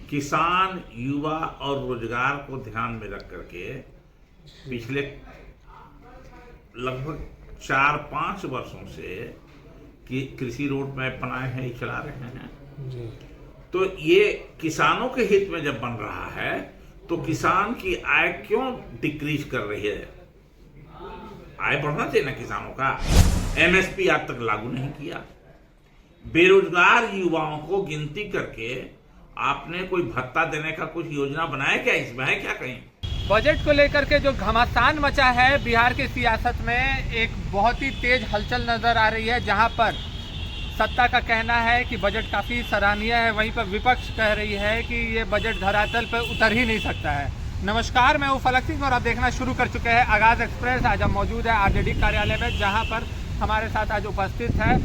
किसान, युवा और रोजगार को ध्यान में रख करके पिछले लगभग 4-5 वर्षों से कि कृषि रोड मैप बनाए हैं, चला रहे हैं जी। तो ये किसानों के हित में जब बन रहा है तो किसान की आय क्यों डिक्रीज कर रही है? आय बढ़ना चाहिए ना किसानों का। एमएसपी आज तक लागू नहीं किया। बेरोजगार युवाओं को गिनती करके आपने कोई भत्ता देने का कुछ योजना बनाया क्या? इसमें है क्या कहीं? बजट को लेकर के जो घमासान मचा है बिहार की सियासत में, एक बहुत ही तेज हलचल नजर आ रही है, जहां पर सत्ता का कहना है कि बजट काफ़ी सराहनीय है, वहीं पर विपक्ष कह रही है कि ये बजट धरातल पर उतर ही नहीं सकता है। नमस्कार, मैं हूं फलक सिंह और आप देखना शुरू कर चुके हैं आगाज़ एक्सप्रेस। आज हम मौजूद है आरजेडी कार्यालय में, जहां पर हमारे साथ आज उपस्थित है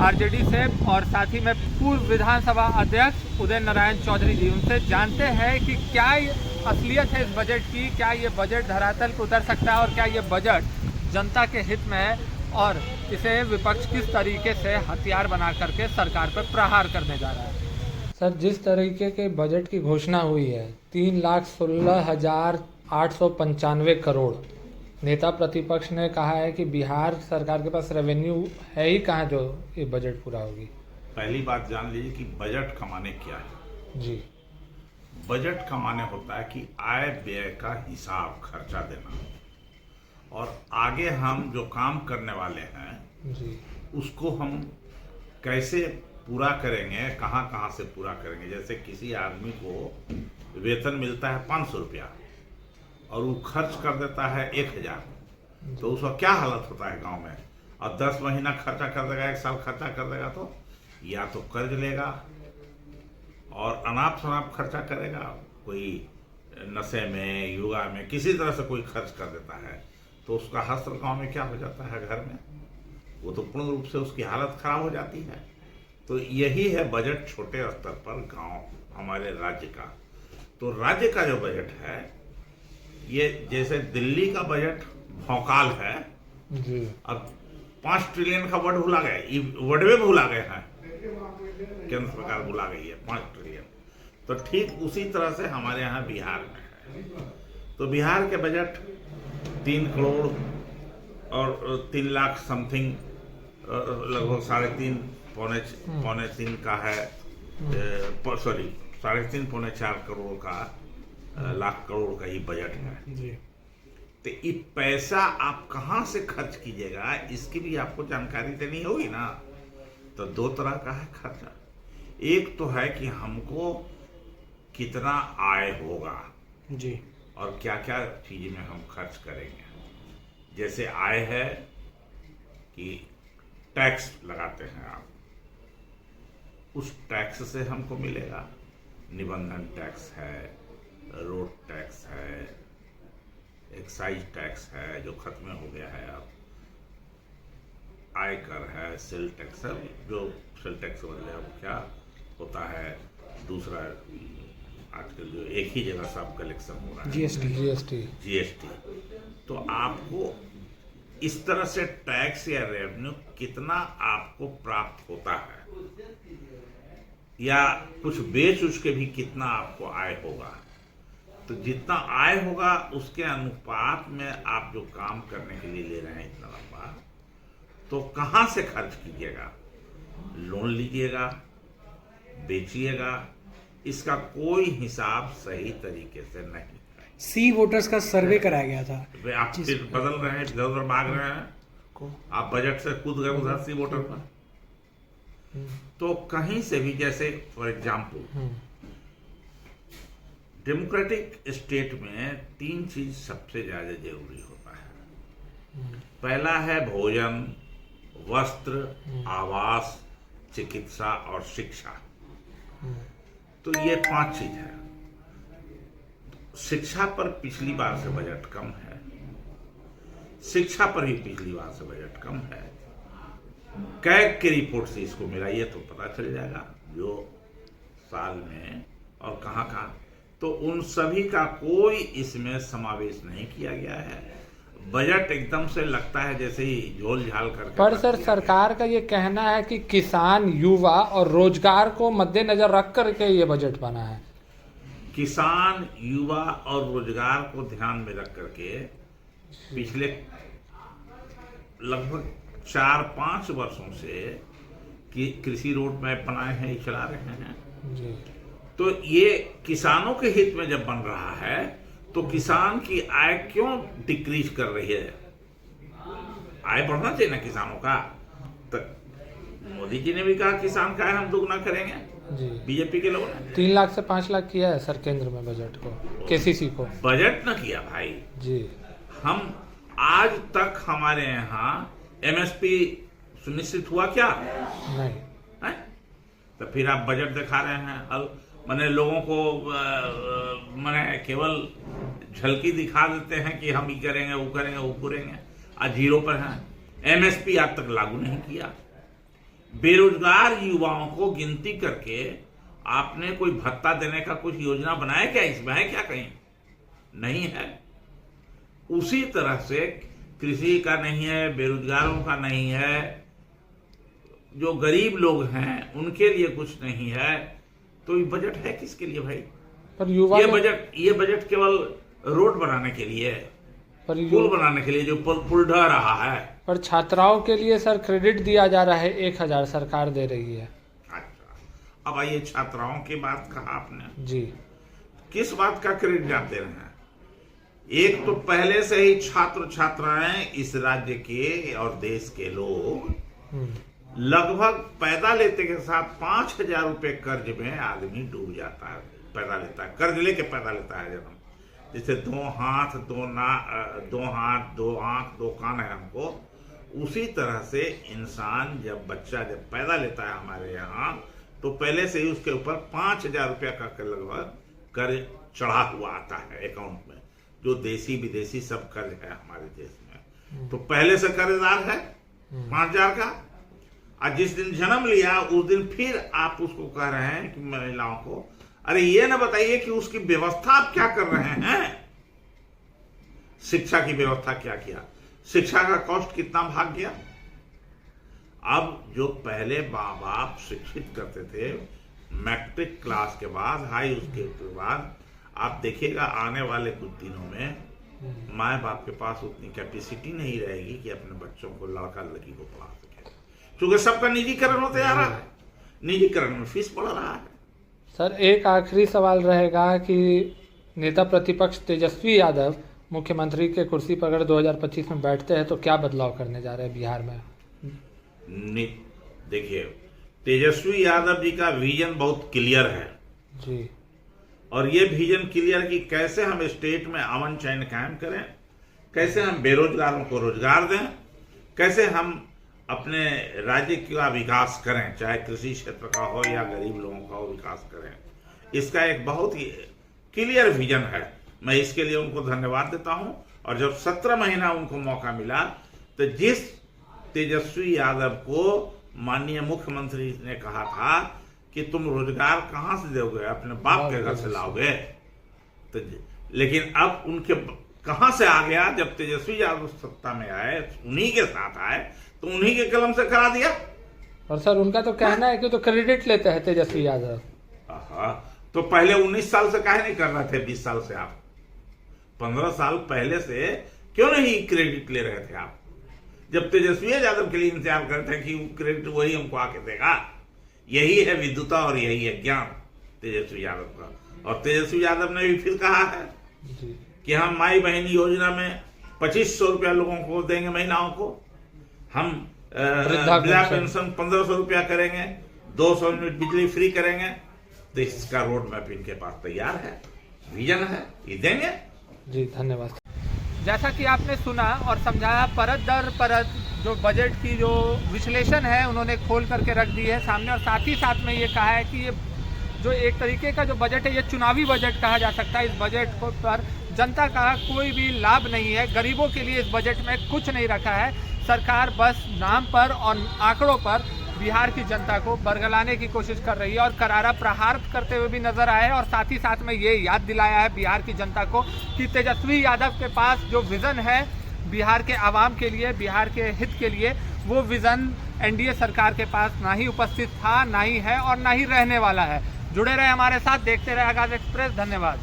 आरजेडी से और साथ ही में पूर्व विधानसभा अध्यक्ष उदय नारायण चौधरी जी। उनसे जानते हैं कि क्या असलियत है इस बजट की, क्या ये बजट धरातल पर उतर सकता है और क्या ये बजट जनता के हित में है और इसे विपक्ष किस तरीके से हथियार बना करके सरकार पर प्रहार करने जा रहा है। सर, जिस तरीके के बजट की घोषणा हुई है 3,16,895 करोड़, नेता प्रतिपक्ष ने कहा है कि बिहार सरकार के पास रेवेन्यू है ही कहाँ जो ये बजट पूरा होगी। पहली बात जान लीजिए कि बजट कमाने क्या है। जी। बजट कमाने होता है कि आय व्यय का हिसाब, खर्चा देना, और आगे हम जो काम करने वाले हैं जी, उसको हम कैसे पूरा करेंगे, कहाँ कहाँ से पूरा करेंगे। जैसे किसी आदमी को वेतन मिलता है 500 रुपया और वो खर्च कर देता है 1000, तो उसका क्या हालत होता है गांव में। और 10 महीना खर्चा कर देगा, 1 साल खर्चा कर देगा तो या तो कर्ज लेगा और अनाप शनाप खर्चा करेगा, कोई नशे में, युवा में, किसी तरह से कोई खर्च कर देता है, तो उसका हस्त्र गांव में क्या हो जाता है, घर में वो तो पूर्ण रूप से उसकी हालत खराब हो जाती है। तो यही है बजट छोटे स्तर पर गांव हमारे राज्य का। तो राज्य का जो बजट है, ये जैसे दिल्ली का बजट भौकाल है जी। अब 5 ट्रिलियन का वर्ड भुला गए, वर्ड में भुला गए हैं, केंद्र सरकार भुला गई है 5 ट्रिलियन। तो ठीक उसी तरह से हमारे यहाँ बिहार में है। तो बिहार के बजट 3 करोड़ और 3 लाख समथिंग, लगभग 3.5 पौने 3 का है, सॉरी 3.5 पौने 4 करोड़ का, लाख करोड़ का ही बजट है जी। तो ये पैसा आप कहाँ से खर्च कीजिएगा, इसकी भी आपको जानकारी देनी होगी ना। तो 2 तरह का है खर्चा। एक तो है कि हमको कितना आय होगा जी। और क्या क्या चीज में हम खर्च करेंगे। जैसे आय है कि टैक्स लगाते हैं आप, उस टैक्स से हमको मिलेगा। निबंधन टैक्स है, रोड टैक्स है, एक्साइज टैक्स है जो खत्म हो गया है अब, आयकर है, सेल टैक्स है, जो सेल टैक्स बदले अब क्या होता है, दूसरा आजकल जो एक ही जगह सब कलेक्शन हो रहा है, जीएसटी। तो आपको इस तरह से टैक्स या रेवेन्यू कितना आपको प्राप्त होता है, या कुछ बेच उसके भी कितना आपको आय होगा। तो जितना आय होगा उसके अनुपात में आप जो काम करने के लिए ले रहे हैं इतना लंबा, तो कहाँ से खर्च कीजिएगा, लोन लीजिएगा, बेचिएगा, इसका कोई हिसाब सही तरीके से नहीं है। सी वोटर्स का सर्वे कराया गया था। आप फिर बदल रहे हैं, इधर उधर भाग रहे हैं, आप बजट से कूद गए उधर सी वोटर पर। तो कहीं से भी, जैसे फॉर एग्जाम्पल डेमोक्रेटिक स्टेट में 3 चीज सबसे ज्यादा जरूरी होता है। पहला है भोजन, वस्त्र, आवास, चिकित्सा और शिक्षा। तो ये 5 चीज है। शिक्षा पर पिछली बार से बजट कम है, शिक्षा पर ही पिछली बार से बजट कम है। कैग के रिपोर्ट से इसको मिला, ये तो पता चल जाएगा जो साल में और कहाँ कहाँ। तो उन सभी का कोई इसमें समावेश नहीं किया गया है। बजट एकदम से लगता है जैसे ही झोल झाल करके पर रख सर दिया सरकार का ये कहना है कि किसान, युवा और रोजगार को मद्देनजर रख करके ये बजट बना है। गया। किसान, युवा और रोजगार को ध्यान में रख करके पिछले लगभग 4-5 वर्षों से कि कृषि रोड मैप बनाए हैं, चला रहे हैं। जी तो ये किसानों के हित में जब बन रहा है तो किसान की आय क्यों डिक्रीज कर रही है? आय बढ़ना चाहिए ना किसानों का। तो मोदी जी ने भी कहा किसान का आय हम दुगना करेंगे, जी। बीजेपी के लोगों ने 3 लाख से 5 लाख किया है सर केंद्र में बजट को, केसीसी को। बजट न किया भाई। जी हम आज तक हमारे यहाँ एमएसपी सुनिश्चित हुआ क्या नहीं। है? तो फिर आप बजट दिखा रहे हैं, मैंने लोगों को मैंने केवल झलकी दिखा देते हैं कि हम ये करेंगे, वो करेंगे, वो करेंगे। आज 0 पर हैं। एमएसपी आज तक लागू नहीं किया। बेरोजगार युवाओं को गिनती करके आपने कोई भत्ता देने का कुछ योजना बनाया क्या? इसमें है क्या? कहीं नहीं है। उसी तरह से कृषि का नहीं है, बेरोजगारों का नहीं है, जो गरीब लोग हैं उनके लिए कुछ नहीं है। तो ये बजट है किसके लिए भाई? पर युवा ये बजट केवल रोड बनाने के लिए है, पुल बनाने के लिए, जो पुल ढह रहा है। पर छात्राओं के लिए सर क्रेडिट दिया जा रहा है, 1000 सरकार दे रही है। अच्छा, अब आइए छात्राओं की बात कहा आपने। जी किस बात का क्रेडिट आप दे रहे हैं? एक तो पहले से ही छात्र छात्राएं इस राज्य के और देश के लोग लगभग पैदा लेते के साथ 5,000 रुपए कर्ज में आदमी डूब जाता है। पैदा लेता है, कर्ज लेके पैदा लेता है। जब हम जैसे 2 हाथ 2 आंख 2 कान है हमको, उसी तरह से इंसान जब बच्चा जब पैदा लेता है हमारे यहाँ, तो पहले से ही उसके ऊपर 5,000 रुपया का लगभग कर्ज चढ़ा हुआ आता है अकाउंट में, जो देसी विदेशी सब कर्ज है हमारे देश में। तो पहले से कर्जदार है 5,000 का। आज जिस दिन जन्म लिया उस दिन फिर आप उसको कह रहे हैं कि महिलाओं को, अरे ये ना बताइए कि उसकी व्यवस्था आप क्या कर रहे हैं? शिक्षा की व्यवस्था क्या किया? शिक्षा का कॉस्ट कितना भाग गया? अब जो पहले माँ बाप शिक्षित करते थे मैट्रिक क्लास के बाद, हाई उसके बाद, आप देखिएगा आने वाले कुछ दिनों में माँ बाप के पास उतनी कैपेसिटी नहीं रहेगी कि अपने बच्चों को, लड़का लड़की को पढ़ा सके, क्योंकि सबका निजीकरण होते जा रहा है। निजीकरण में फीस बढ़ रहा है। सर एक आखिरी सवाल रहेगा कि नेता प्रतिपक्ष तेजस्वी यादव मुख्यमंत्री के कुर्सी पर अगर 2025 में बैठते हैं तो क्या बदलाव करने जा रहे हैं बिहार में? देखिए, तेजस्वी यादव जी का विजन बहुत क्लियर है जी, और ये विजन क्लियर कि कैसे हम स्टेट में अमन चैन कायम करें, कैसे हम बेरोजगारों को रोजगार दें, कैसे हम अपने राज्य का विकास करें, चाहे कृषि क्षेत्र का हो या गरीब लोगों का हो, विकास करें। इसका एक बहुत ही क्लियर विजन है। मैं इसके लिए उनको धन्यवाद देता हूं। और जब 17 महीना उनको मौका मिला, तो जिस तेजस्वी यादव को माननीय मुख्यमंत्री ने कहा था कि तुम रोजगार कहां से दोगे, अपने बाप के घर से लाओगे, तो लेकिन अब उनके कहां से आ गया? जब तेजस्वी यादव सत्ता में आए, उन्हीं के साथ आए, तो उन्हीं के कलम से करा दिया। और सर उनका तो कहना है कि तो क्रेडिट लेते हैं तेजस्वी यादव। तो पहले 19 साल से काहे नहीं कर रहे थे? 20 साल से आप 15 साल पहले से क्यों नहीं क्रेडिट ले रहे थे आप? जब तेजस्वी यादव के लिए इंतजार करते हैं कि क्रेडिट वही हमको आके देगा। यही है विद्वता और यही है ज्ञान तेजस्वी यादव का। और तेजस्वी यादव ने भी फिर कहा है कि हम माई बहन योजना में 2500 रुपया लोगों को देंगे, महिलाओं को। हम वृद्धा पेंशन 1500 रुपया करेंगे, 200 यूनिट बिजली फ्री करेंगे। तो इसका रोड मैप इनके पास तैयार है, विजन है, ये देंगे। जी धन्यवाद। जैसा कि आपने सुना और समझाया, परत दर परत जो बजट की जो विश्लेषण है उन्होंने खोल करके रख दी है सामने। और साथ ही साथ में ये कहा है कि ये जो एक तरीके का जो बजट है, ये चुनावी बजट कहा जा सकता है। इस बजट पर जनता का कोई भी लाभ नहीं है, गरीबों के लिए इस बजट में कुछ नहीं रखा है। सरकार बस नाम पर और आंकड़ों पर बिहार की जनता को बरगलाने की कोशिश कर रही है और करारा प्रहार करते हुए भी नजर आए। और साथ ही साथ में ये याद दिलाया है बिहार की जनता को कि तेजस्वी यादव के पास जो विज़न है बिहार के आवाम के लिए, बिहार के हित के लिए वो विज़न एनडीए सरकार के पास ना ही उपस्थित था, ना ही है और ना ही रहने वाला है। जुड़े रहे हमारे साथ, देखते रहे आगाज़ एक्सप्रेस। धन्यवाद।